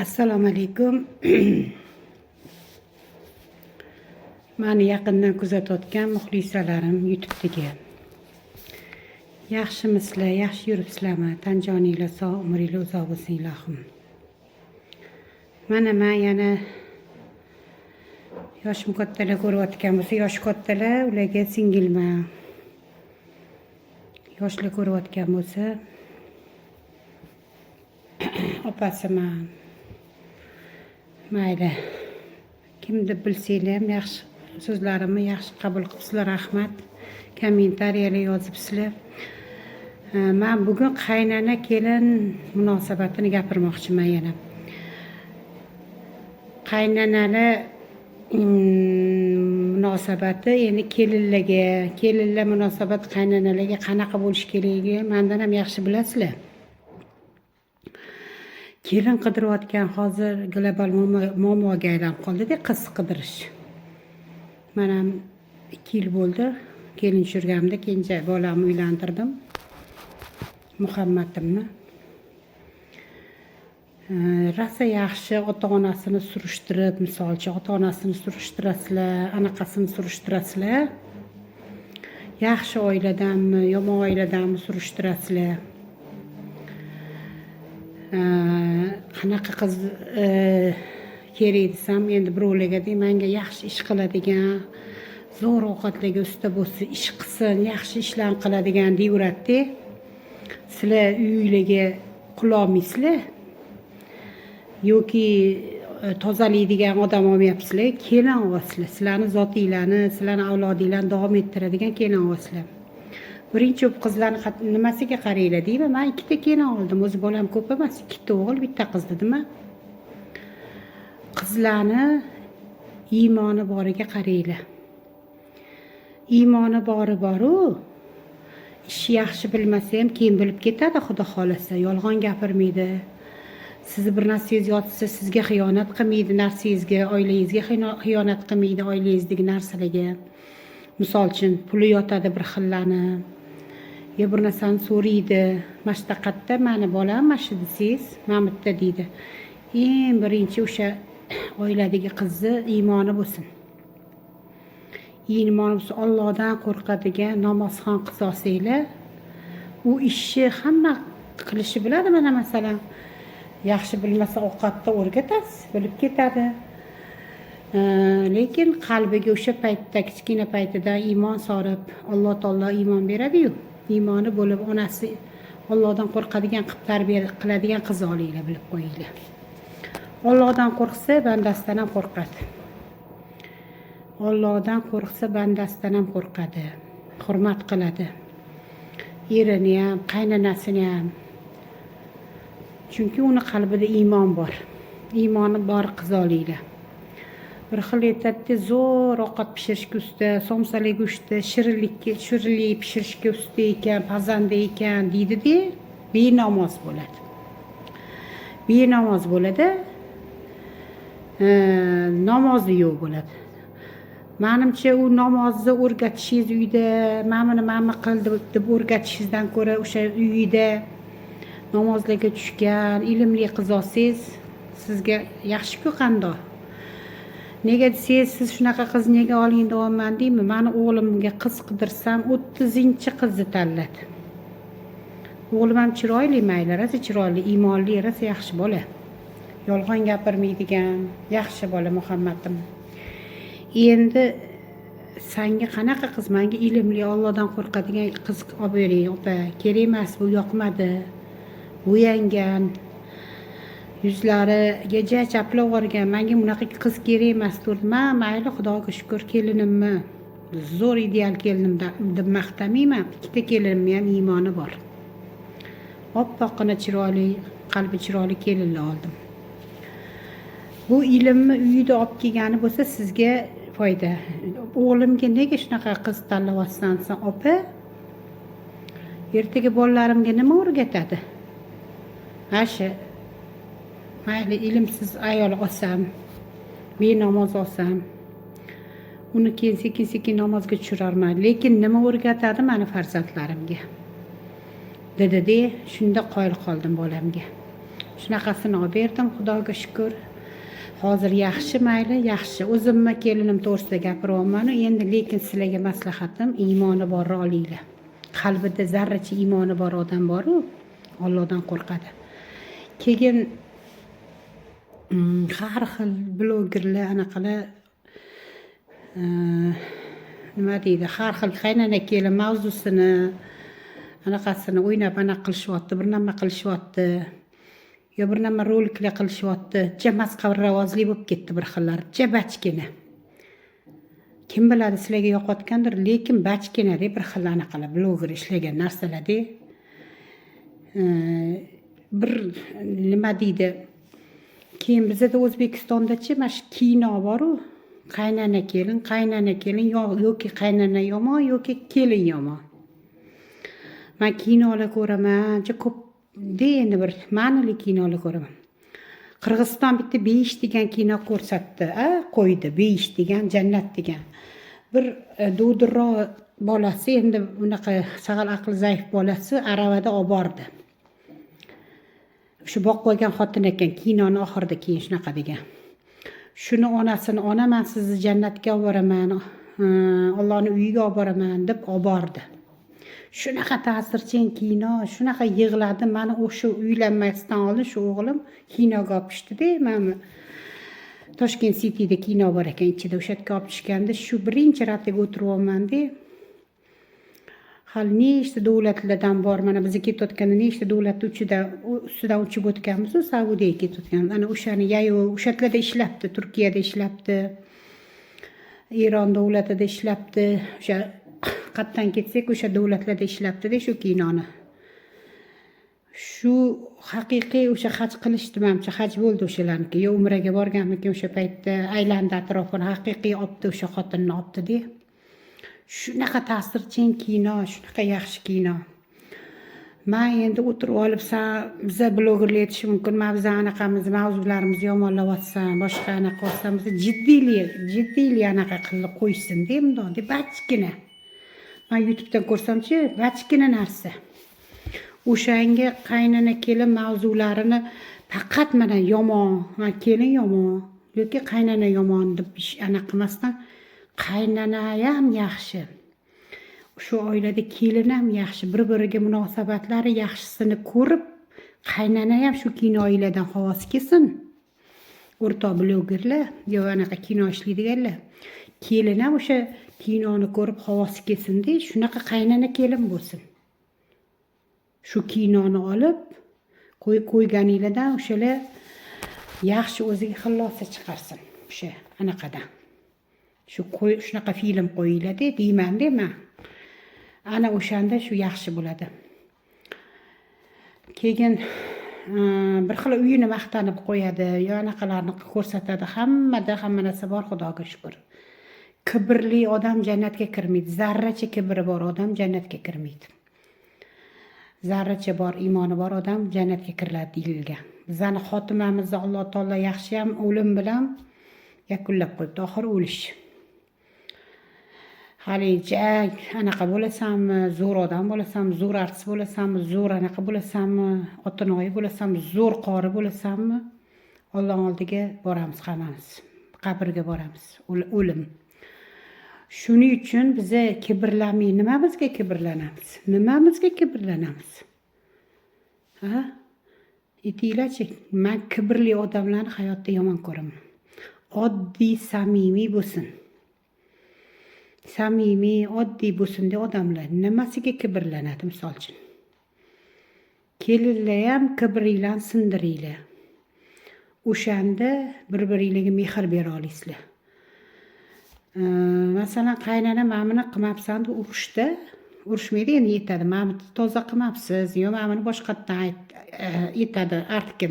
Assalomu alaykum. Meni yaqindan kuzatayotgan muxlisalarim YouTube'dagi. Yaxshimisizlar, yaxshi yuribsizlarmi? Tan joninglar sog', umringlar uzoq bo'lsin ilohim. Mana men yana yoshim kattalar ko'rayotgan bo'lsa, yosh kattalar ularga singilman. Yoshlar ko'rayotgan bo'lsa, opasiman. Mayli. Kimni bilsanglar ham yaxshi so'zlarimni yaxshi qabul qilibsizlar, rahmat. Kommentariyalar yozibsizlar. Men bugun qaynona kelin munosabatini gapirmoqchiman yana. Qaynonalar munosabati endi kelinlar munosabat qaynonalarga qanaqa bo'lish kerakligini mendan ham yaxshi bilasizlar. Kelin qidirayotgan hozir global muammoga aylanib qoldi-da, qiz qidirish. Men ham 2 yil bo'ldi kelin tushirganimda, kenja bolamni uylantirdim. Muhammadimni. Rasa yaxshi ota-onasini surishtirib, misolchi ota-onasini surishtirasizlar, anaqasini surishtirasizlar. Yaxshi oiladanmi, yomon oiladanmi surishtirasizlar. Qanaqa qiz kerak desam, endi birovlarga menga yaxshi ish qiladigan, zo'r ovqatlarga usta bo'lsa, ish qilsin, yaxshi ishlarni qiladigan deyuradi-da. Sizlar uylarga qulolmaysizlar yoki tozalaydigan odam olmayapsizlar, kelin olasizlar. Sizlarni zotinglarni, sizlarni avlodinglarni davom ettiradigan kelin olasizlar. Birinchi qizlarni nimasiga qaranglar deyman. Men 2 ta kelin oldim. O'zi bolam ko'p emas, 2 ta o'g'il, 1 ta qiz dedim-a. Qizlarni iymoni boriga qaranglar. Iymoni bori-boru, ish yaxshi bilmasa ham keyin bilib ketadi, xudo xolasa. Yolg'on gapirmaydi. Sizni bir narsangiz yotsa, sizga xiyonat qilmaydi, narsangizga, oilangizga xiyonat qilmaydi, oilangizdagi narsalarga. Misol uchun, puli yotadi bir xillarni. Ya bir narsani so'raydi. Mashtaqatda meni bolam mana desangiz, men bitta deydi. Eng birinchi o'sha oiladagi qizni iymoni bo'lsin. Iymoni bo'lsa, Allohdan qo'rqadigan namozxon qiz olsanglar, u ishni hamma qilishi biladi. Mana masalan, yaxshi bilmasa ovqatda o'rgatasiz, bilib ketadi. Lekin qalbiga o'sha paytda, kichkina paytida iymon solib, Alloh taolo iymon beradi-yu. Iymoni bo'lib, onasi Allohdan qo'rqadigan qilib tarbiya qiladigan qiz olinglar, bilib qo'yinglar. Allohdan qo'rqsa, bandasidan ham qo'rqadi. Allohdan qo'rqsa, bandasidan ham qo'rqadi. Hurmat qiladi. Erini ham, qaynonasini ham. Chunki uni qalbida iymon bor. Iymoni bor qiz olinglar. Bir xil aytadi, zo'r ovqat pishirishga usta, somsalik usta, shirinlik pishirishga usta ekan, pazanda ekan deydi-da, benamoz bo'ladi. Benamoz bo'ladi. Namozi yo'q bo'ladi. Menimcha u namozni o'rgatishingiz uyda, mana qildi deb o'rgatishingizdan ko'ra o'sha uyda namozlarga tushgan, ilmli qiz olsangiz, sizga yaxshi-ku qandoq. Nega desangiz, siz shunaqa qiz nega oling deyapman deymi? Meni o'g'limga qiz qidirsam 30-chi qizni tanladi. O'g'lim ham chiroyli, mayli, rosa chiroyli, iymonli, rosa yaxshi bola. Yolg'on gapirmaydigan, yaxshi bola Muhammadim. Endi senga qanaqa qiz? Menga ilmli, Allohdan qo'rqadigan qiz olib bering, opa. Kerak emas, bu yoqmadi. Bo'yangan, yuzlariga chaplab o'rgan. Menga bunaqa qiz kerak emas turdim. Mayli, Xudoga shukr, kelinimmi, zo'r ideal kelinim deb maqtamayman. 2 ta kelinimni ham iymoni bor. Oppoqqina chiroyli, qalbi chiroyli kelinlar oldim. Bu ilmni uyida olib kelgani bo'lsa, sizga foyda. O'g'limga nega shunaqa qiz tanlayapsan sen, opa? Ertaga bolalarimga nima o'rgatadi? Asha mayli ilmsiz ayol olsam, benamoz olsam, uni keyin sekin namozga tushirarman. Lekin nima o'rgatadi meni farzandlarimga? Dedi-de, shunda qoyil qoldim bolamga. Shunaqasini olib berdim, xudoga shukur. Hozir yaxshi, mayli, yaxshi. O'zimni kelinim to'g'risida gapiryapman. Endi lekin sizlarga maslahatim, iymoni bor olinglar. Qalbida zarracha iymoni bor odam bor-ku, Allohdan qo'rqadi. Keyin har xil blogerlar anaqalar nima deydi, har xil qaynana kelin mavzusini anaqasini o'ynab anaqa qilishyapti, bir nima qilishyapti. Yo bir nima roliklar qilishyapti. Masqavravozli bo'lib ketdi bir xillar. Bachkina. Kim biladi sizlarga yoqayotgandir, lekin bachkina deb bir xil anaqalar bloger ishlagan narsalarda bir nima deydi. Keyin bizda O'zbekistonda-chi mana shu kino bor-ku, qaynana kelin yoki qaynana yomon yoki kelin yomon. Men kinolar ko'raman, ancha ko'p endi bir ma'noli kinolar ko'raman. Qirg'iziston bitta Beyish degan kino ko'rsatdi, qo'ydi. Beyish degan, jannat degan. Bir do'dirro bolasi, endi bunaqa sag'al aqli zaif bolasi aravada olib bordi. Shu boqib qo'ygan xotin ekan, kinoni oxirida keyin shunaqa degan. Shuni onasini, "Ona, men sizni jannatga olib boraman, Allohning uyiga olib boraman" deb olib bordi. Shunaqa ta'sirchan kino, shunaqa yig'ladim. Meni o'sha uylanmasdan oldin shu o'g'lim kinoga olib tushdi-da, mana Toshkent City'da kino bor ekan, ichida o'sha yerga olib tushganda shu birinchi ratiga o'tiryapman-da. Hali nechta davlatlardan bor, mana biz ketayotganda nechta davlat ustidan uchib o'tganmiz, Saudiyaga ketayotganmiz. Ana o'shani o'sha yerlarda ishlabdi, Turkiyada ishlabdi, Eron davlatida ishlabdi, o'sha qatdan ketsak o'sha davlatlarda ishlabdi-da shu kinoni. Shu haqiqiy o'sha haj qilishdi, menimcha haj bo'ldi o'shalarniki. Yo umraga borganmikin o'sha paytda, aylandi atrofini, haqiqiy olibdi o'sha xotinni olibdi-da. Shunaqa ta'sirchan kino, shunaqa yaxshi kino. Men endi o'tirib olibsan, biza blogerlar aytishi mumkin, men biz anaqamiz, mavzularimizni yomonlayapsan, boshqa anaqa qilsam, biz jiddiylik anaqa qilib qo'ysin-da, bundoq deb bachkina. Men YouTube'dan ko'rsamchi, bachkina narsa. O'shanga qaynana kelin mavzularini faqat mana yomon, kelin yomon yoki qaynana yomon deb anaqa qilmasdan, qaynana ham yaxshi. Shu oilada kelin ham yaxshi, bir-biriga munosabatlari yaxshisini ko'rib, qaynana ham shu kino oiladan xavosi kelsin. O'rtoq blogerlar, yo anaqa kino ishlaydiganlar. Kelin ham o'sha kinoni ko'rib xavosi kelsin-da, shunaqa qaynana kelin bo'lsin. Shu kinoni olib qo'yganinglardan o'shalar yaxshi o'ziga xillosa chiqarsin. O'sha anaqadan. Shunaqa film qo'yinglar-da, deyman-da men. Ana o'shanda shu yaxshi bo'ladi. Keyin bir xil uyini maqtanib qo'yadi, yo anaqalarni ko'rsatadi. Hammada hamma narsa bor, xudoga shukur. Kibrli odam jannatga kirmaydi. Zarracha kibri bor odam jannatga kirmaydi. Zarracha bor iymoni bor odam jannatga kiriladi deyilgan. Bizning xotimamizni Alloh taolo yaxshi ham o'lim bilan yakunlab qo'yibdi, oxir o'lish. Hali anaqa bo'lasanmi, zo'r odam bo'lasanmi, zo'r artist bo'lasanmi, zo'r anaqa bo'lasanmi, otinoyi bo'lasanmi, zo'r qori bo'lasanmi, Alloh oldiga boramiz hammamiz. Qabrga boramiz, o'lim. Shuning uchun biza kibrlanmay, nimamizga kibrlanamiz? Nimamizga kibrlanamiz? Ha? Aytinglarchi, men kibrli odamlarni hayotda yomon ko'raman. Oddiy, samimiy bo'lsin. Samimiy, oddiy bo'lsin-da odamlar nimasiga kibrlanadi, misol uchun. Kelinlar ham kibringlarni sindiringlar. O'shanda bir-biringlarga mehr bera olasizlar. Masalan, qaynana mamini qilmabsan deb urushda, urushmaydi, endi yetadi. Mamni toza qilmabsiz, yo mamini boshqatdan aytadi, artga